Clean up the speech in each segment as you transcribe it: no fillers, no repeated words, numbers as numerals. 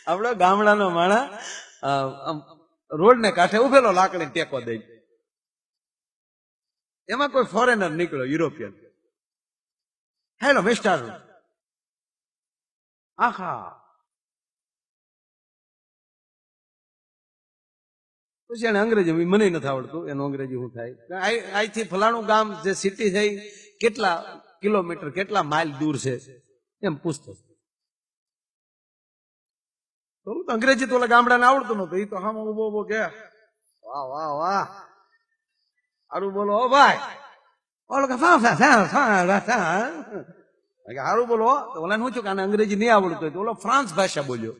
આપડો ગામડાનો માણા રોડ ને કાંઠે ઉભેલો લાકડી ટેકો દઈ, એમાં કોઈ ફોરેનર નીકળ્યો, યુરોપિયન. હેલો મિસ્ટર, આખા પછી એને અંગ્રેજી, મને નથી આવડતું એનું અંગ્રેજી શું થાય, અહીંથી ફલાણું ગામ જે સિટી છે કેટલા કિલોમીટર કેટલા માઇલ દૂર છે એમ પૂછતો. અંગ્રેજી તો ઓલા ગામડાને આવડતું નતું, એ તો હામ ઉભો ઉભો કે વાહ વાહ વાહ સારું બોલો ઓ ભાઈ, ઓલો કે સારું બોલો. ઓલા શું છું કે આને અંગ્રેજી નહીં આવડતું, તો ઓલો ફ્રાન્સ ભાષા બોલ્યો.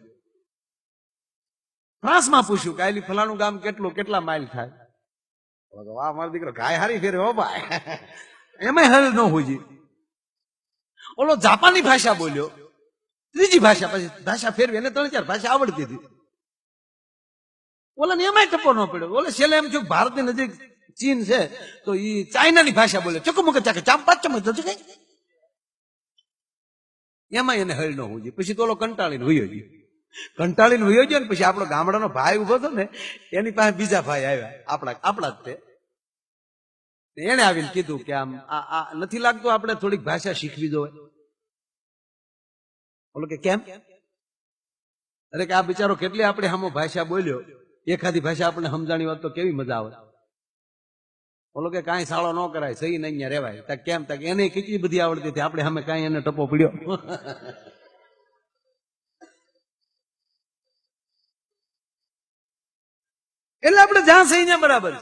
ફ્રાન્સમાં પૂછ્યું કે આલી ફલાણું ગામ કેટલું કેટલા માઇલ થાય. વાહ મારો દીકરો ગાય હારી ફેરે હો ભાઈ, એમાં હલ ન હોજી. ઓલો જાપાની ભાષા બોલ્યો, ત્રીજી ભાષા, પછી ભાષા ફેરવી, એને 3-4 ભાષા આવડતી હતી. ઓલા ને એમાંય ટપ્પો ન પડ્યો. ઓલે છેલ્લે એમ થયું ભારતની નજીક ચીન છે તો એ ચાઇનાની ભાષા બોલે, ચકમક ચાકે ચાંપાચ ચમક કઈ, એમાં એને હલ ન હોજી. પછી તો ઓલો કંટાળીને વયો ગયો. કંટાળીને વયો ગયો ને પછી આપણો ગામડાનો ભાઈ ઉભો હતો ને, એની પાસે બીજા ભાઈ આવ્યા, આપણા જ તે. એને આવીને કીધું કે આમ આ નથી લાગતું આપણે થોડીક ભાષા શીખવી જોઈએ. બોલો કે કેમ? અરે કે આ બિચારો કેટલી આપણે સામો ભાષા બોલ્યો, એખાદી ભાષા આપણે સમજાણી હોત તો કેવી મજા આવે. બોલો કે કાંઈ સાળો ન કરાય, સહી ને અહીંયા રેવાય. કેમ? એને કેટલી બધી આવડતી હતી, આપણે સામે કાંઈ એને ટપો પડ્યો. એટલે આપણે જ્યાં સહી ને બરાબર.